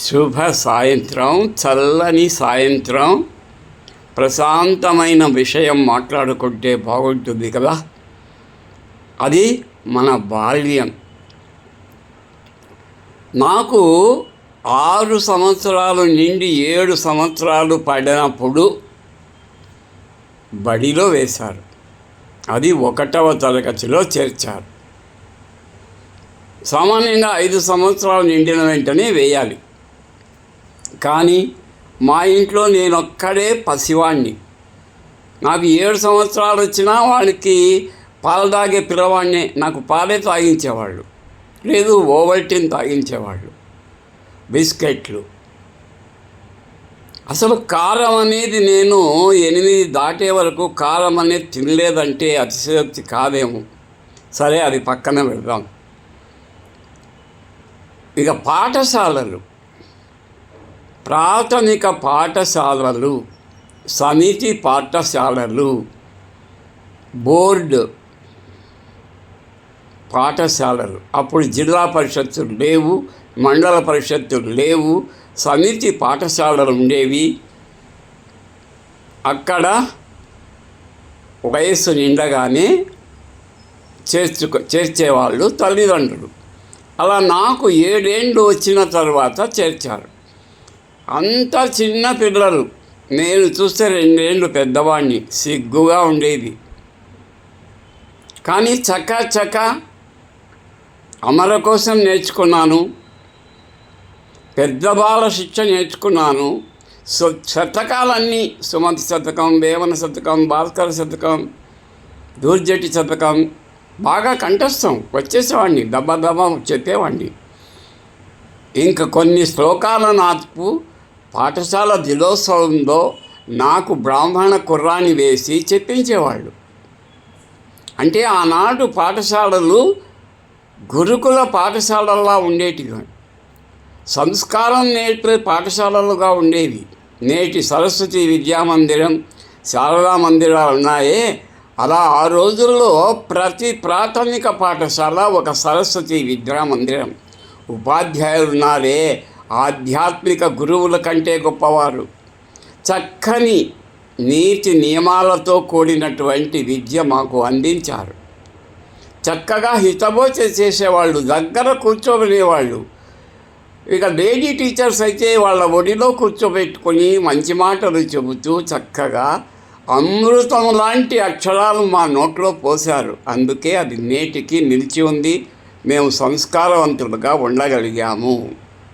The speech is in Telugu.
శుభ సాయంత్రం, చల్లని సాయంత్రం. ప్రశాంతమైన విషయం మాట్లాడుకుంటే బాగుంటుంది కదా. అది మన బాల్యం. నాకు 6 సంవత్సరాలు నిండి 7 సంవత్సరాలు పడినప్పుడు బడిలో వేశారు. అది 1వ తరగతిలో చేర్చారు. సామాన్యంగా 5 సంవత్సరాలు నిండిన వెంటనే వేయాలి. కానీ మా ఇంట్లో నేనొక్కడే పసివాణ్ణి. నాకు 7 సంవత్సరాలు వచ్చినా వాడికి పాలు తాగే పిల్లవాడినే. నాకు పాలే తాగించేవాళ్ళు, లేదు ఓవల్టీన్ తాగించేవాళ్ళు, బిస్కెట్లు. అసలు కారం అనేది నేను 8 దాటే వరకు కారం అనేది తినలేదంటే అతిశయోక్తి కాదేమో. సరే, అది పక్కన పెడదాం. ఇక పాఠశాలలు, ప్రాథమిక పాఠశాలలు, సమితి పాఠశాలలు, బోర్డు పాఠశాలలు. అప్పుడు జిల్లా పరిషత్తులు లేవు, మండల పరిషత్తులు లేవు, సమితి పాఠశాలలు ఉండేవి. అక్కడ వయస్సు నిండగానే చేర్చేవాళ్ళు తల్లిదండ్రులు. అలా నాకు 7 ఏళ్ళు వచ్చిన తర్వాత చేర్చారు. అంత చిన్న పిల్లలు. నేను చూస్తే 2 ఏళ్ళు పెద్దవాడిని. సిగ్గుగా ఉండేది. కానీ చకా అమర కోసం నేర్చుకున్నాను. పెద్ద బాల శిక్ష నేర్చుకున్నాను. శతకాలన్నీ, సుమతి శతకం, వేమన శతకం, భాస్కర శతకం, దూర్జటి శతకం బాగా కంఠస్థం వచ్చేసేవాడిని. దబ్బ చెప్పేవాడిని. ఇంకా కొన్ని శ్లోకాల నాకు పాఠశాల దినోత్సవంలో నాకు బ్రాహ్మణ కుర్రాన్ని వేసి చెప్పించేవాళ్ళు. అంటే ఆనాడు పాఠశాలలు గురుకుల పాఠశాలలా ఉండేటివి, సంస్కారం నేర్పే పాఠశాలలుగా ఉండేవి. నేటి సరస్వతి విద్యామందిరం, శారదా మందిరాలు ఉన్నాయే, అలా ఆ రోజుల్లో ప్రతి ప్రాథమిక పాఠశాల ఒక సరస్వతి విద్యామందిరం. ఉపాధ్యాయులు ఉన్నారే, ఆధ్యాత్మిక గురువుల కంటే గొప్పవారు. చక్కని నీతి నియమాలతో కూడినటువంటి విద్య మాకు అందించారు. చక్కగా హితబోధ చేసేవాళ్ళు, దగ్గర కూర్చోబడేవాళ్ళు. ఇక లేడీ టీచర్స్ అయితే వాళ్ళ ఒడిలో కూర్చోబెట్టుకొని మంచి మాటలు చెబుతూ చక్కగా అమృతం లాంటి అక్షరాలు మా నోట్లో పోశారు. అందుకే అది నేటికి నిలిచి ఉంది. మేము సంస్కారవంతులుగా ఉండగలిగాము.